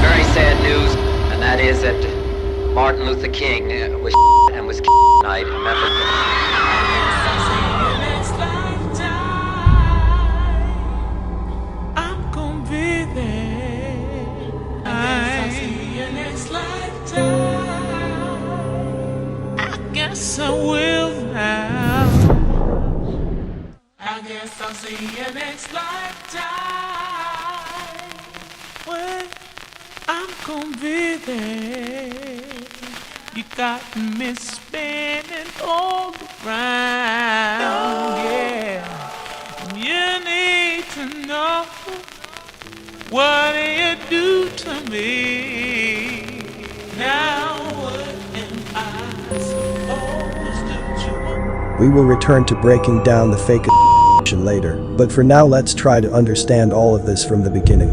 Very sad news, and that is that Martin Luther King was and was tonight in Memphis. I will now. I guess I'll see you next lifetime. When I'm gonna be there. You got me spinning all around, yeah. You need to know what you do to me. Now what am I supposed to do? We will return to breaking down the fake later, but for now let's try to understand all of this from the beginning.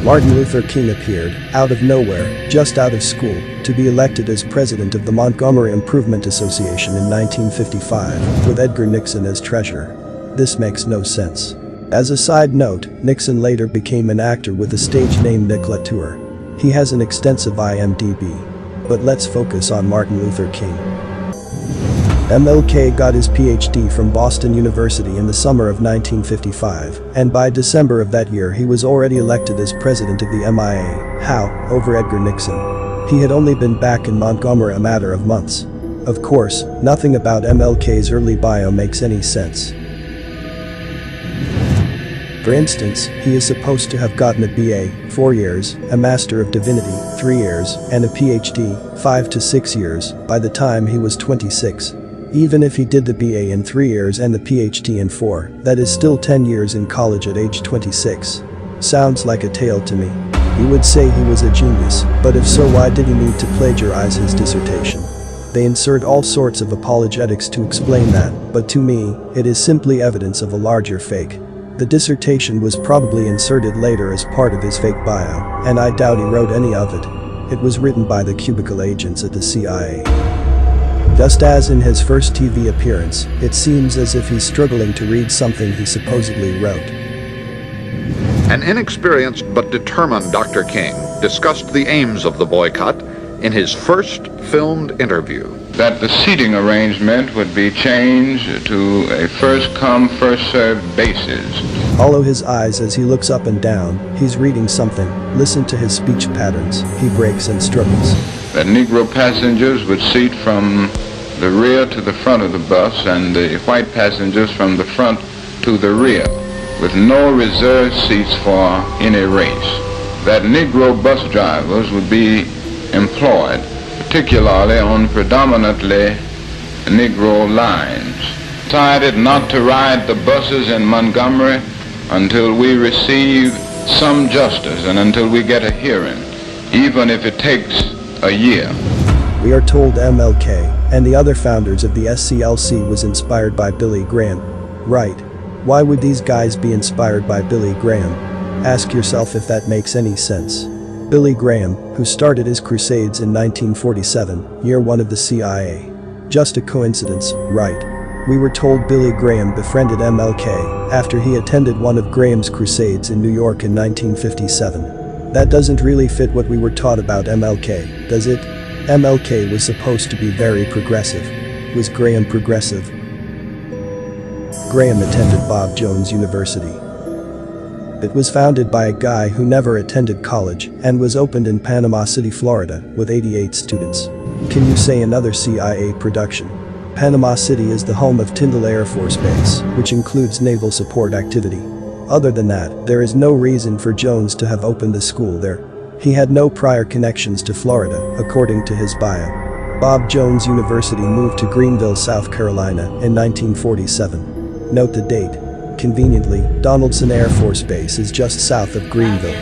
Martin Luther King appeared, out of nowhere, just out of school, to be elected as president of the Montgomery Improvement Association in 1955, with Edgar Nixon as treasurer. This makes no sense. As a side note, Nixon later became an actor with the stage name Nick Latour. He has an extensive IMDb. But let's focus on Martin Luther King. MLK got his PhD from Boston University in the summer of 1955, and by December of that year he was already elected as president of the MIA. How? Over Edgar Nixon. He had only been back in Montgomery a matter of months. Of course, nothing about MLK's early bio makes any sense. For instance, he is supposed to have gotten a BA, 4 years, a Master of Divinity, 3 years, and a PhD, 5 to 6 years, by the time he was 26. Even if he did the BA in 3 years and the PhD in 4, that is still 10 years in college at age 26. Sounds like a tale to me. You would say he was a genius, but if so, why did he need to plagiarize his dissertation? They insert all sorts of apologetics to explain that, but to me, it is simply evidence of a larger fake. The dissertation was probably inserted later as part of his fake bio, and I doubt he wrote any of it. It was written by the cubicle agents at the CIA. Just as in his first TV appearance, it seems as if he's struggling to read something he supposedly wrote. An inexperienced but determined Dr. King discussed the aims of the boycott in his first filmed interview. That the seating arrangement would be changed to a first-come, first-served basis. Follow his eyes as he looks up and down. He's reading something. Listen to his speech patterns. He breaks and struggles. That Negro passengers would seat from the rear to the front of the bus and the white passengers from the front to the rear, with no reserved seats for any race. That Negro bus drivers would be employed, particularly on predominantly Negro lines. Decided not to ride the buses in Montgomery until we receive some justice and until we get a hearing, even if it takes a year. We are told MLK and the other founders of the SCLC was inspired by Billy Graham. Right. Why would these guys be inspired by Billy Graham? Ask yourself if that makes any sense. Billy Graham, who started his crusades in 1947, year one of the CIA. Just a coincidence, right? We were told Billy Graham befriended MLK after he attended one of Graham's crusades in New York in 1957. That doesn't really fit what we were taught about MLK, does it? MLK was supposed to be very progressive. Was Graham progressive? Graham attended Bob Jones University. It was founded by a guy who never attended college and was opened in Panama City, Florida, with 88 students. Can you say another CIA production? Panama City is the home of Tyndall Air Force Base, which includes naval support activity. Other than that, there is no reason for Jones to have opened the school there. He had no prior connections to Florida, according to his bio. Bob Jones University moved to Greenville, South Carolina, in 1947. Note the date. Conveniently, Donaldson Air Force Base is just south of Greenville.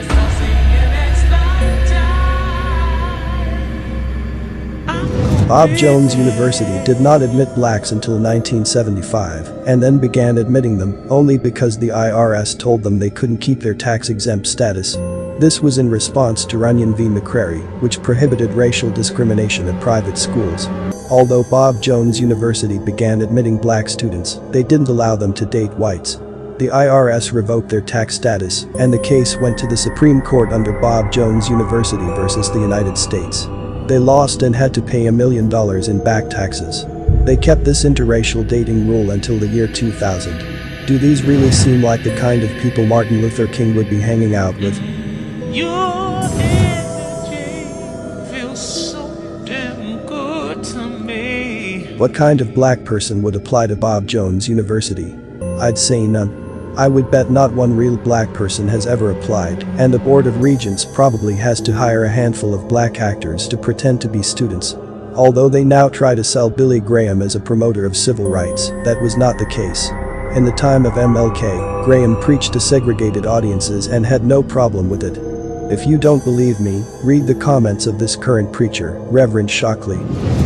Bob Jones University did not admit blacks until 1975, and then began admitting them only because the IRS told them they couldn't keep their tax-exempt status. This was in response to Runyon v. McCrary, which prohibited racial discrimination at private schools. Although Bob Jones University began admitting black students, they didn't allow them to date whites. The IRS revoked their tax status, and the case went to the Supreme Court under Bob Jones University versus the United States. They lost and had to pay $1 million in back taxes. They kept this interracial dating rule until the year 2000. Do these really seem like the kind of people Martin Luther King would be hanging out with? Your energy feels so damn good to me. What kind of black person would apply to Bob Jones University? I'd say none. I would bet not one real black person has ever applied, and the Board of Regents probably has to hire a handful of black actors to pretend to be students. Although they now try to sell Billy Graham as a promoter of civil rights, that was not the case. In the time of MLK, Graham preached to segregated audiences and had no problem with it. If you don't believe me, read the comments of this current preacher, Reverend Shockley.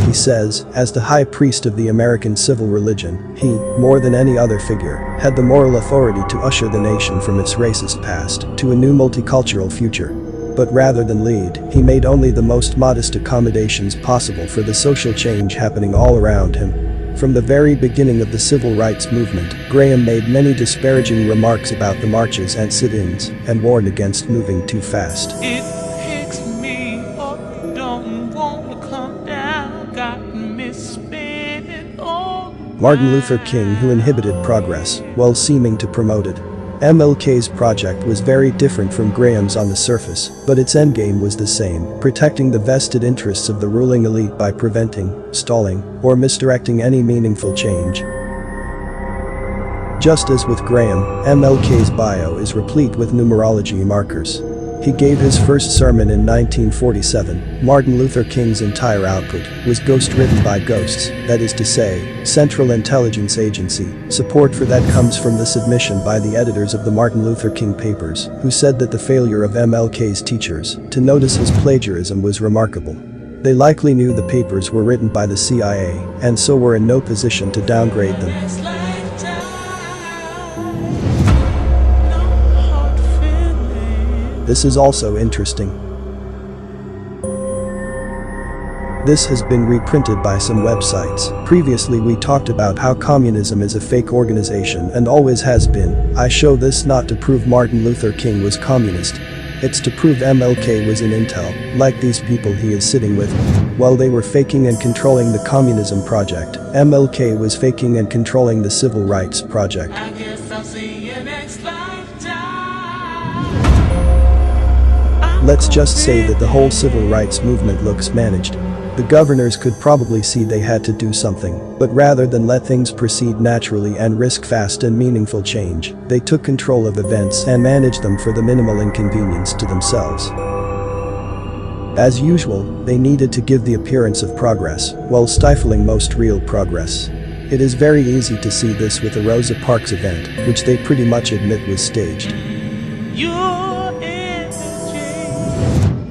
He says, as the high priest of the American civil religion, he, more than any other figure, had the moral authority to usher the nation from its racist past to a new multicultural future. But rather than lead, he made only the most modest accommodations possible for the social change happening all around him. From the very beginning of the civil rights movement, Graham made many disparaging remarks about the marches and sit-ins, and warned against moving too fast. It picks me up, don't want to come down, got me spinning on. Martin Luther King, who inhibited progress while seeming to promote it. MLK's project was very different from Graham's on the surface, but its endgame was the same, protecting the vested interests of the ruling elite by preventing, stalling, or misdirecting any meaningful change. Just as with Graham, MLK's bio is replete with numerology markers. He gave his first sermon in 1947. Martin Luther King's entire output was ghost-written by ghosts, that is to say, Central Intelligence Agency. Support for that comes from the submission by the editors of the Martin Luther King papers, who said that the failure of MLK's teachers to notice his plagiarism was remarkable. They likely knew the papers were written by the CIA, and so were in no position to downgrade them. This is also interesting. This has been reprinted by some websites. Previously we talked about how communism is a fake organization and always has been. I show this not to prove Martin Luther King was communist. It's to prove MLK was in intel, like these people he is sitting with. While they were faking and controlling the communism project, MLK was faking and controlling the civil rights project. I guess I'll see you next lifetime. Let's just say that the whole civil rights movement looks managed. The governors could probably see they had to do something, but rather than let things proceed naturally and risk fast and meaningful change, they took control of events and managed them for the minimal inconvenience to themselves. As usual, they needed to give the appearance of progress, while stifling most real progress. It is very easy to see this with the Rosa Parks event, which they pretty much admit was staged.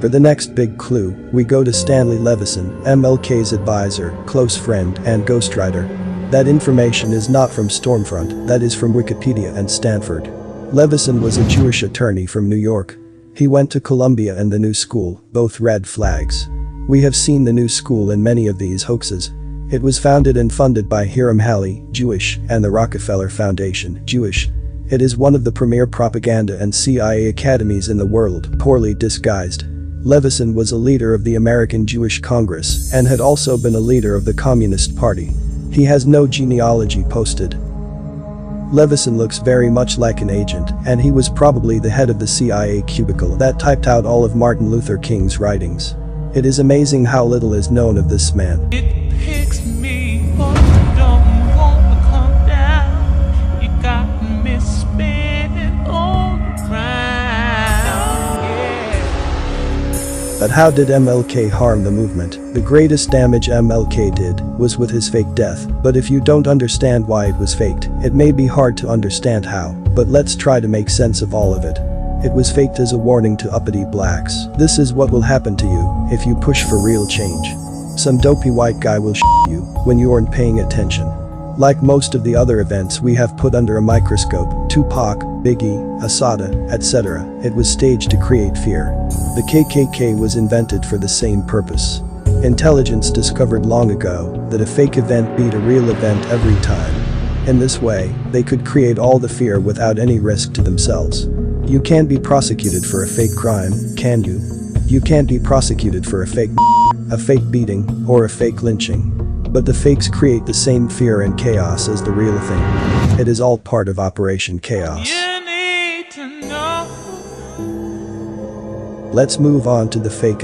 For the next big clue, we go to Stanley Levison, MLK's advisor, close friend, and ghostwriter. That information is not from Stormfront, that is from Wikipedia and Stanford. Levison was a Jewish attorney from New York. He went to Columbia and the New School, both red flags. We have seen the New School in many of these hoaxes. It was founded and funded by Hiram Halley, Jewish, and the Rockefeller Foundation, Jewish. It is one of the premier propaganda and CIA academies in the world, poorly disguised. Levison was a leader of the American Jewish Congress and had also been a leader of the Communist Party. He has no genealogy posted. Levison looks very much like an agent, and he was probably the head of the CIA cubicle that typed out all of Martin Luther King's writings. It is amazing how little is known of this man. It picks me up, don't want to come down. You got me spinning on the ground. But how did MLK harm the movement? The greatest damage MLK did was with his fake death, but if you don't understand why it was faked, it may be hard to understand how, but let's try to make sense of all of it. It was faked as a warning to uppity blacks. This is what will happen to you if you push for real change. Some dopey white guy will you when you aren't paying attention. Like most of the other events we have put under a microscope, Tupac, Biggie, Assata, etc., it was staged to create fear. The KKK was invented for the same purpose. Intelligence discovered long ago that a fake event beat a real event every time. In this way, they could create all the fear without any risk to themselves. You can't be prosecuted for a fake crime, can you? You can't be prosecuted for a fake beating, or a fake lynching. But the fakes create the same fear and chaos as the real thing. It is all part of Operation Chaos. You need to know. Let's move on to the fake.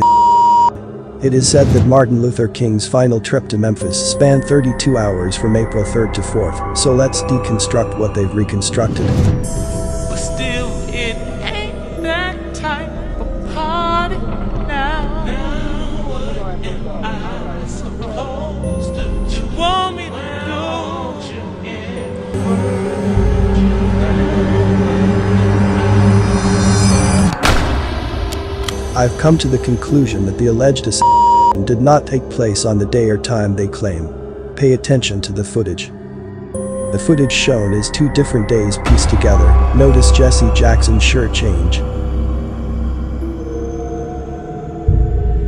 It is said that Martin Luther King's final trip to Memphis spanned 32 hours from April 3rd to 4th, so let's deconstruct what they've reconstructed. But still, it ain't that type of party now. What am I supposed to do? You want me to I've come to the conclusion that the alleged assassination did not take place on the day or time they claim. Pay attention to the footage. The footage shown is 2 different days pieced together. Notice Jesse Jackson's shirt change.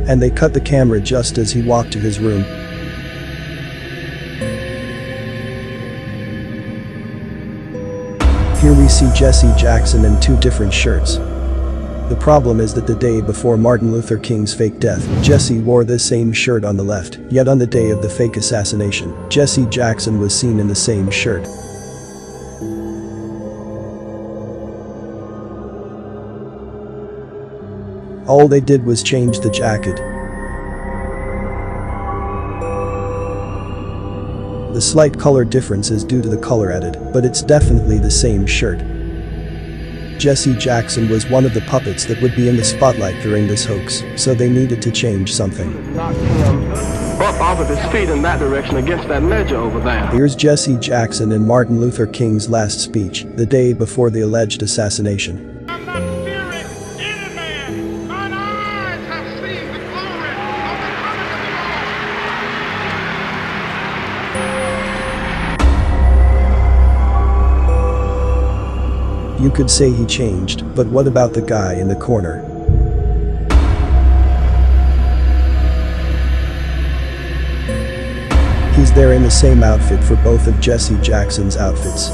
And they cut the camera just as he walked to his room. Here we see Jesse Jackson in 2 different shirts. The problem is that the day before Martin Luther King's fake death, Jesse wore this same shirt on the left, yet on the day of the fake assassination, Jesse Jackson was seen in the same shirt. All they did was change the jacket. The slight color difference is due to the color added, but it's definitely the same shirt. Jesse Jackson was one of the puppets that would be in the spotlight during this hoax, so they needed to change something. Knocked him up off of his feet in that direction against that ledge over there. Here's Jesse Jackson in Martin Luther King's last speech, the day before the alleged assassination. I'm not fearing any man. Mine eyes have seen the glory of the coming of the Lord. You could say he changed, but what about the guy in the corner? He's there in the same outfit for both of Jesse Jackson's outfits.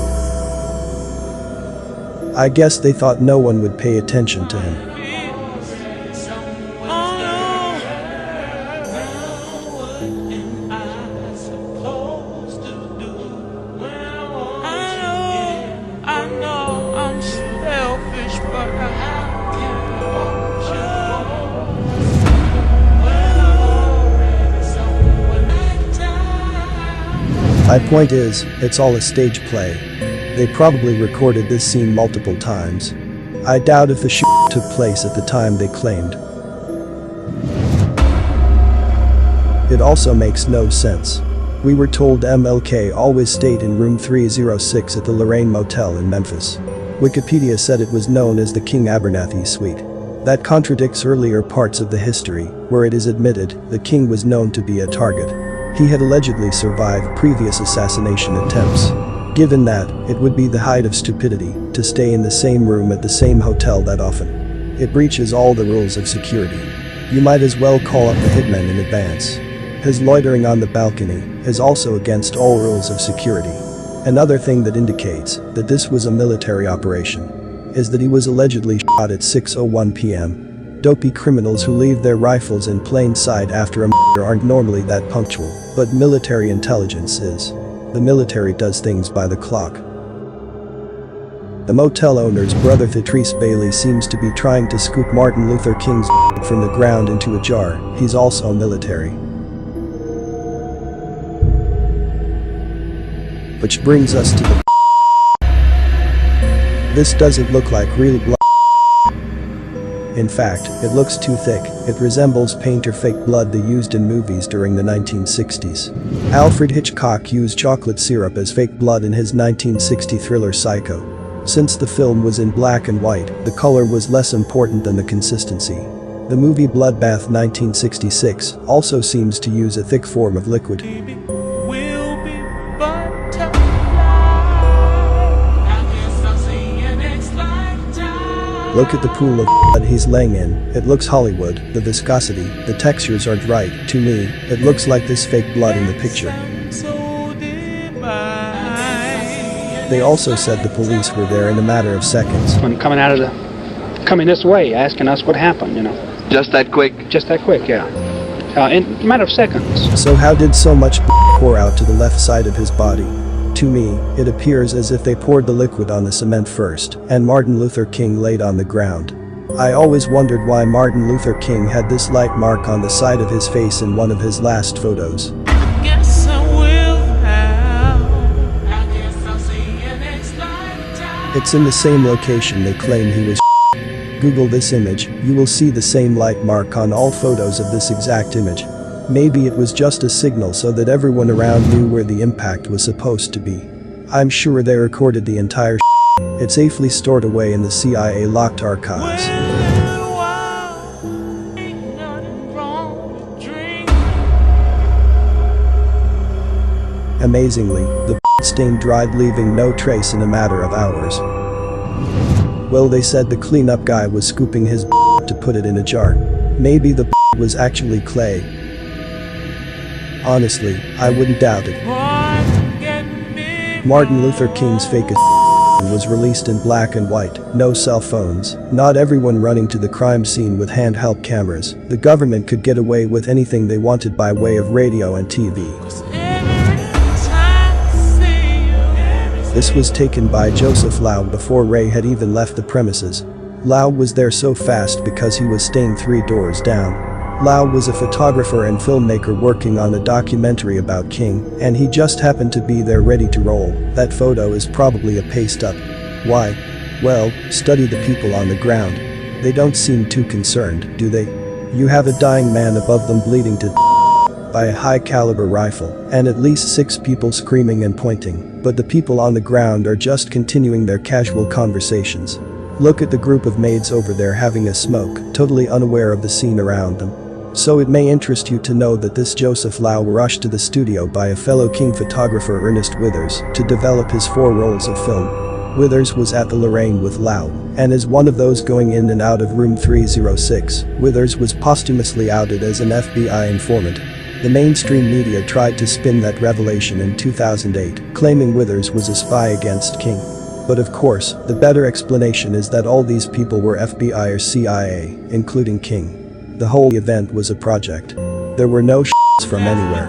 I guess they thought no one would pay attention to him. My point is, it's all a stage play. They probably recorded this scene multiple times. I doubt if the shoot took place at the time they claimed. It also makes no sense. We were told MLK always stayed in room 306 at the Lorraine Motel in Memphis. Wikipedia said it was known as the King Abernathy Suite. That contradicts earlier parts of the history, where it is admitted the king was known to be a target. He had allegedly survived previous assassination attempts. Given that, it would be the height of stupidity to stay in the same room at the same hotel that often. It breaches all the rules of security. You might as well call up the hitman in advance. His loitering on the balcony is also against all rules of security. Another thing that indicates that this was a military operation is that he was allegedly shot at 6:01 p.m. Dopey criminals who leave their rifles in plain sight after a murder aren't normally that punctual, but military intelligence is. The military does things by the clock. The motel owner's brother Thetrice Bailey seems to be trying to scoop Martin Luther King's from the ground into a jar. He's also military. Which brings us to the This doesn't look like real blood. In fact, it looks too thick. It resembles paint or fake blood they used in movies during the 1960s. Alfred Hitchcock used chocolate syrup as fake blood in his 1960 thriller Psycho. Since the film was in black and white, the color was less important than the consistency. The movie Bloodbath 1966 also seems to use a thick form of liquid. will be but Look at the pool of blood he's laying in, it looks Hollywood, the viscosity, the textures aren't right, to me, it looks like this fake blood in the picture. They also said the police were there in a matter of seconds. When coming this way, asking us what happened, you know. Just that quick? Just that quick, yeah. In a matter of seconds. So how did so much pour out to the left side of his body? To me, it appears as if they poured the liquid on the cement first, and Martin Luther King laid on the ground. I always wondered why Martin Luther King had this light mark on the side of his face in one of his last photos. Guess I will now. I guess I'll see you next lifetime. It's in the same location they claim he was. Google this image, you will see the same light mark on all photos of this exact image. Maybe it was just a signal so that everyone around knew where the impact was supposed to be. I'm sure they recorded the entire It's safely stored away in the CIA locked archives. Amazingly, the stain dried, leaving no trace in a matter of hours. Well, they said the cleanup guy was scooping his to put it in a jar. Maybe the was actually clay. Honestly, I wouldn't doubt it. Martin Luther King's fake was released in black and white, no cell phones, not everyone running to the crime scene with handheld cameras. The government could get away with anything they wanted by way of radio and TV. This was taken by Joseph Lau before Ray had even left the premises. Lau was there so fast because he was staying 3 doors down. Lau was a photographer and filmmaker working on a documentary about King, and he just happened to be there ready to roll. That photo is probably a paste-up. Why? Well, study the people on the ground. They don't seem too concerned, do they? You have a dying man above them bleeding to by a high-caliber rifle, and at least 6 people screaming and pointing, but the people on the ground are just continuing their casual conversations. Look at the group of maids over there having a smoke, totally unaware of the scene around them. So it may interest you to know that this Joseph Lau rushed to the studio by a fellow King photographer, Ernest Withers, to develop his 4 rolls of film. Withers was at the Lorraine with Lau, and as one of those going in and out of room 306, Withers was posthumously outed as an FBI informant. The mainstream media tried to spin that revelation in 2008, claiming Withers was a spy against King. But of course, the better explanation is that all these people were FBI or CIA, including King. The whole event was a project. There were no from anywhere.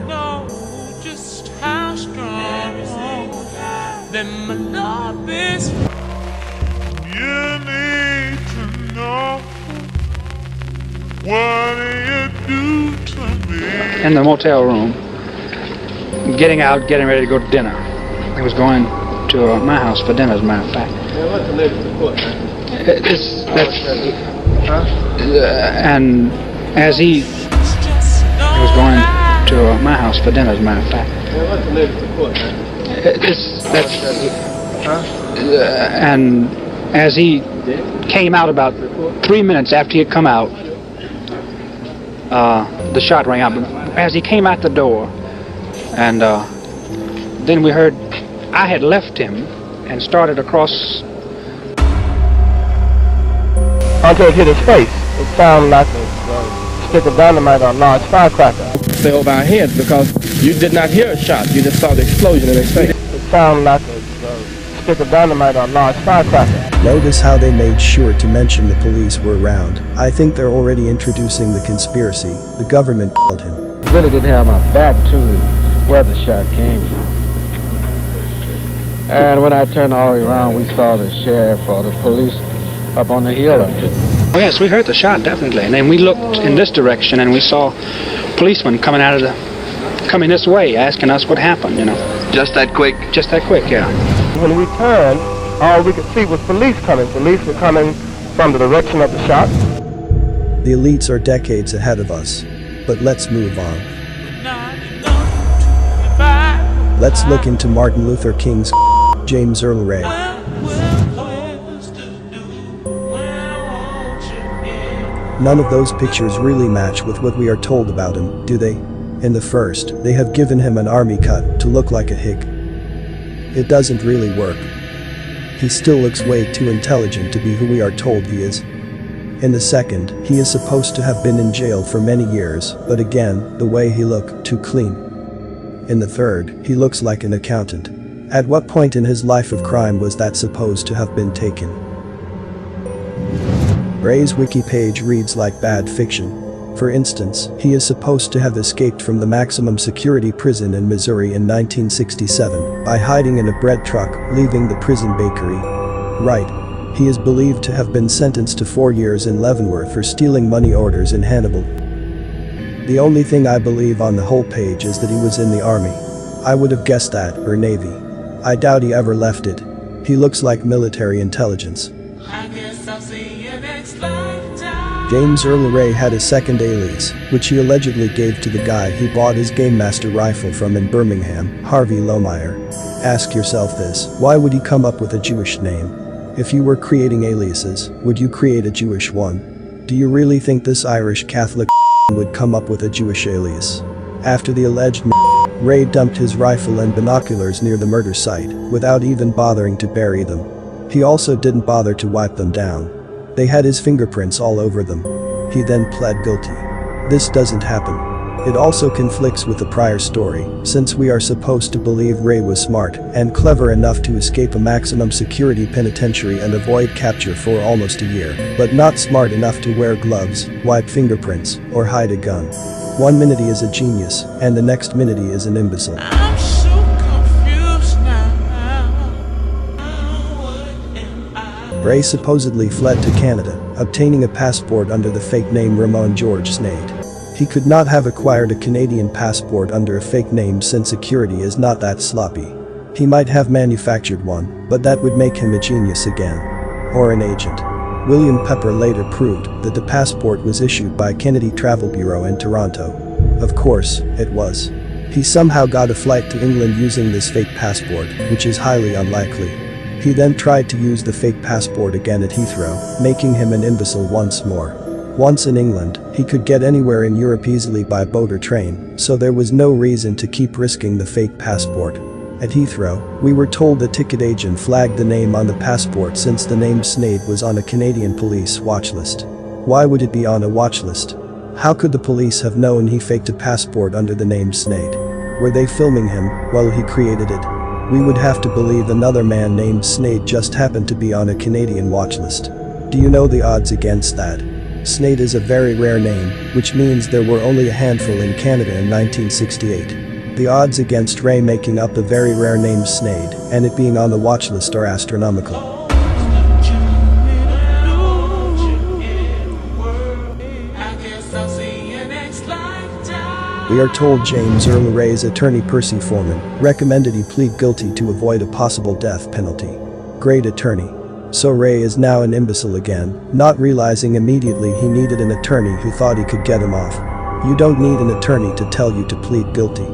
You need to know what you do to me. In the motel room, getting ready to go to dinner. He was going to my house for dinner, as a matter of fact. What's the name of the court? And as he was going to my house for dinner, as a matter of fact. What's the name of the court? And as he came out, about 3 minutes after he had come out, the shot rang out. But as he came out the door, and then we heard I had left him and started across. Until it hit his face, it sounded like a stick of dynamite or a large firecracker. Stay over our heads because you did not hear a shot, you just saw the explosion in his face. It sounded like a stick of dynamite or a large firecracker. Notice how they made sure to mention the police were around. I think they're already introducing the conspiracy. The government killed him. Really didn't have my back to where the shot came from. And when I turned all the way around, we saw the sheriff or the police up on the hill. Oh yes, we heard the shot, definitely. And then we looked in this direction and we saw policemen coming this way, asking us what happened, you know. Just that quick? Just that quick, yeah. When we turned, all we could see was police coming. Police were coming from the direction of the shot. The elites are decades ahead of us. But let's move on. Let's look into Martin Luther King's James Earl Ray. None of those pictures really match with what we are told about him, do they? In the first, they have given him an army cut to look like a hick. It doesn't really work. he still looks way too intelligent to be who we are told he is. In the second, he is supposed to have been in jail for many years, but again, the way he looked, too clean. In the third, he looks like an accountant. At what point in his life of crime was that supposed to have been taken? Ray's wiki page reads like bad fiction. For instance, he is supposed to have escaped from the maximum security prison in Missouri in 1967 by hiding in a bread truck, leaving the prison bakery. Right. He is believed to have been sentenced to 4 years in Leavenworth for stealing money orders in Hannibal. The only thing I believe on the whole page is that he was in the army. I would have guessed that, or Navy. I doubt he ever left it. He looks like military intelligence. James Earl Ray had a second alias, which he allegedly gave to the guy he bought his Game Master rifle from in Birmingham, Harvey Lohmeyer. Ask yourself this, why would he come up with a Jewish name? If you were creating aliases, would you create a Jewish one? Do you really think this Irish Catholic would come up with a Jewish alias? After the alleged Ray dumped his rifle and binoculars near the murder site, without even bothering to bury them. He also didn't bother to wipe them down. They had his fingerprints all over them. He then pled guilty. This doesn't happen. It also conflicts with the prior story, since we are supposed to believe Ray was smart and clever enough to escape a maximum security penitentiary and avoid capture for almost a year, but not smart enough to wear gloves, wipe fingerprints, or hide a gun. 1 minute he is a genius, and the next minute he is an imbecile. I'm so confused now. Ray supposedly fled to Canada, obtaining a passport under the fake name Ramon George Snade. He could not have acquired a Canadian passport under a fake name since security is not that sloppy. He might have manufactured one, but that would make him a genius again. Or an agent. William Pepper later proved that the passport was issued by Kennedy Travel Bureau in Toronto. Of course, it was. He somehow got a flight to England using this fake passport, which is highly unlikely. He then tried to use the fake passport again at Heathrow, making him an imbecile once more. Once in England, he could get anywhere in Europe easily by boat or train, so there was no reason to keep risking the fake passport. At Heathrow, we were told the ticket agent flagged the name on the passport since the name Snade was on a Canadian police watch list. Why would it be on a watch list? How could the police have known he faked a passport under the name Snade? Were they filming him while he created it? We would have to believe another man named Snade just happened to be on a Canadian watch list. Do you know the odds against that? Snade is a very rare name, which means there were only a handful in Canada in 1968. The odds against Ray making up a very rare name Snade and it being on the watch list are astronomical. We are told James Earl Ray's attorney Percy Foreman recommended he plead guilty to avoid a possible death penalty. Great attorney. So Ray is now an imbecile again, not realizing immediately he needed an attorney who thought he could get him off. You don't need an attorney to tell you to plead guilty.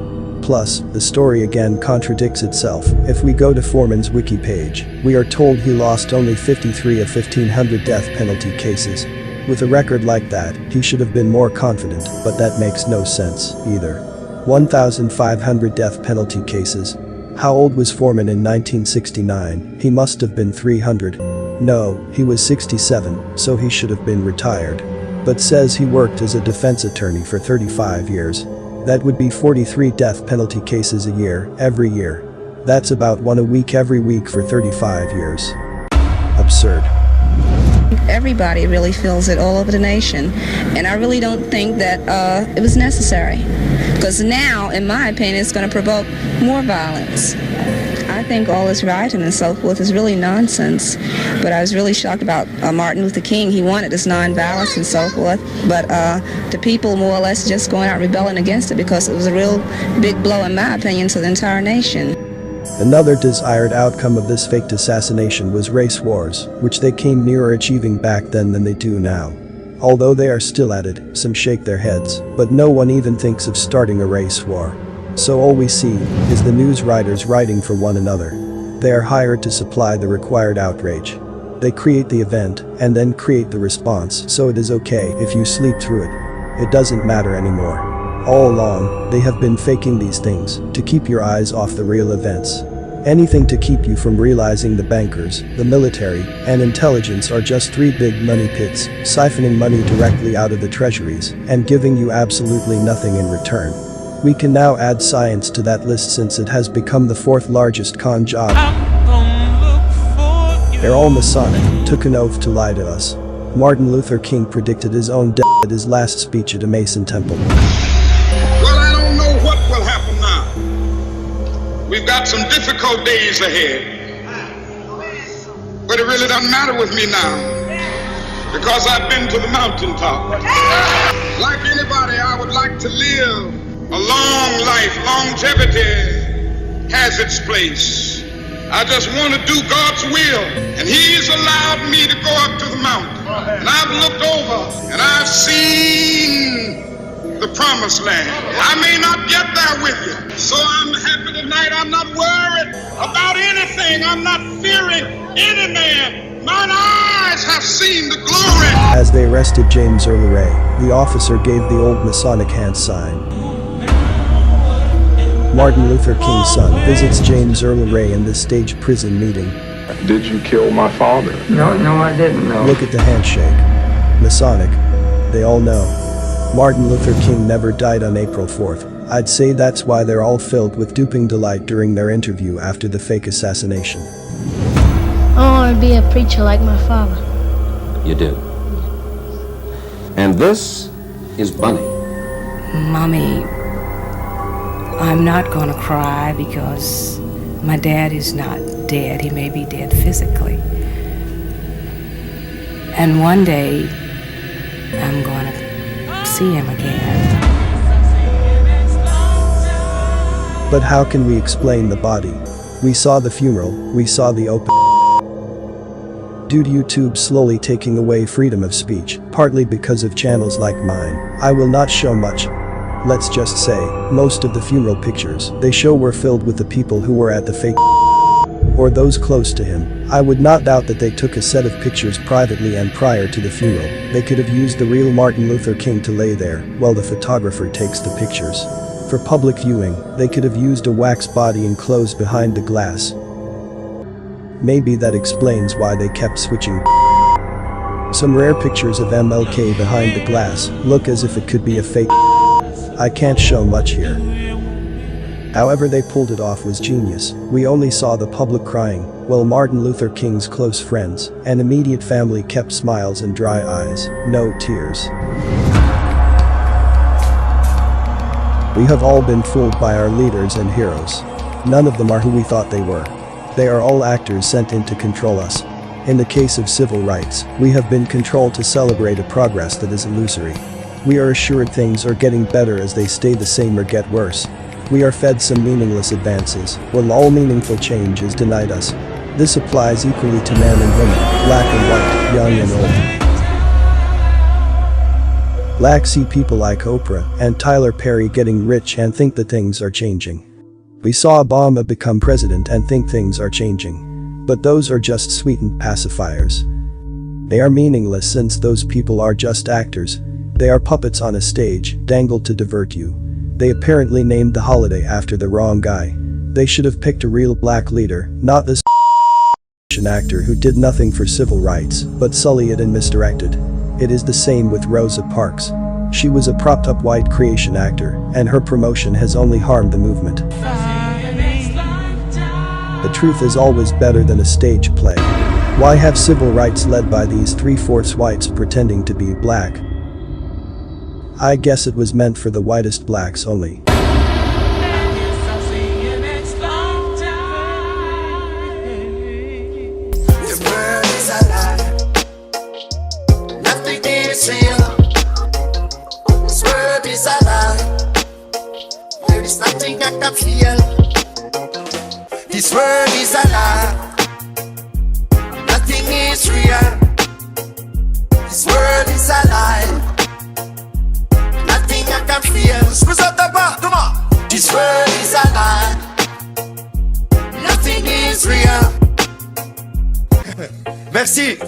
Plus, the story again contradicts itself. If we go to Foreman's wiki page, we are told he lost only 53 of 1,500 death penalty cases. With a record like that, he should have been more confident, but that makes no sense, either. 1,500 death penalty cases. How old was Foreman in 1969? He must have been 300. No, he was 67, so he should have been retired. But says he worked as a defense attorney for 35 years. That would be 43 death penalty cases a year, every year. That's about one a week every week for 35 years. Absurd. Everybody really feels it all over the nation, and I really don't think that it was necessary, because now, in my opinion, it's going to provoke more violence. I think all this rioting and so forth is really nonsense, but I was really shocked about Martin Luther King. He wanted this nonviolence and so forth, but the people more or less just going out rebelling against it because it was a real big blow, in my opinion, to the entire nation. Another desired outcome of this faked assassination was race wars, which they came nearer achieving back then than they do now. Although they are still at it, some shake their heads, but no one even thinks of starting a race war. So all we see is the news writers writing for one another. They are hired to supply the required outrage. They create the event and then create the response, so it is okay if you sleep through it. It doesn't matter anymore. All along, they have been faking these things to keep your eyes off the real events. Anything to keep you from realizing the bankers, the military, and intelligence are just three big money pits, siphoning money directly out of the treasuries and giving you absolutely nothing in return. We can now add science to that list since it has become the fourth largest con job. They're all Masonic, took an oath to lie to us. Martin Luther King predicted his own death at his last speech at a Mason temple. Well, I don't know what will happen now. We've got some difficult days ahead. But it really doesn't matter with me now, because I've been to the mountaintop. Like anybody, I would like to live a long life. Longevity has its place. I just want to do God's will, and He's allowed me to go up to the mountain. And I've looked over, and I've seen the promised land. I may not get there with you, so I'm happy tonight. I'm not worried about anything. I'm not fearing any man. Mine eyes have seen the glory. As they arrested James Earl Ray, the officer gave the old Masonic hand sign. Martin Luther King's son visits James Earl Ray in this stage prison meeting. Did you kill my father? No, I didn't know. Look at the handshake. Masonic. They all know. Martin Luther King never died on April 4th. I'd say that's why they're all filled with duping delight during their interview after the fake assassination. I want to be a preacher like my father. You do. And this is Bunny. Mommy, I'm not going to cry because my dad is not dead. He may be dead physically. And one day, I'm going to see him again. But how can we explain the body? We saw the funeral, we saw the open. Due to YouTube slowly taking away freedom of speech, partly because of channels like mine, I will not show much. Let's just say, most of the funeral pictures they show were filled with the people who were at the fake or those close to him. I would not doubt that they took a set of pictures privately and prior to the funeral. They could have used the real Martin Luther King to lay there while the photographer takes the pictures. For public viewing, they could have used a wax body enclosed behind the glass. Maybe that explains why they kept switching. Some rare pictures of MLK behind the glass look as if it could be a fake. I can't show much here. However they pulled it off was genius. We only saw the public crying, while Martin Luther King's close friends and immediate family kept smiles and dry eyes, no tears. We have all been fooled by our leaders and heroes. None of them are who we thought they were. They are all actors sent in to control us. In the case of civil rights, we have been controlled to celebrate a progress that is illusory. We are assured things are getting better as they stay the same or get worse. We are fed some meaningless advances, while all meaningful change is denied us. This applies equally to men and women, black and white, young and old. Black see people like Oprah and Tyler Perry getting rich and think that things are changing. We saw Obama become president and think things are changing. But those are just sweetened pacifiers. They are meaningless since those people are just actors. They are puppets on a stage, dangled to divert you. They apparently named the holiday after the wrong guy. They should have picked a real black leader, not this actor who did nothing for civil rights, but sully it and misdirected. It is the same with Rosa Parks. She was a propped-up white creation actor, and her promotion has only harmed the movement. The truth is always better than a stage play. Why have civil rights led by these 3/4 whites pretending to be black? I guess it was meant for the whitest blacks only. This world is a lie. Nothing is real. This world is a lie. Nothing I can feel. This world is a lie. Nothing is real. Merci.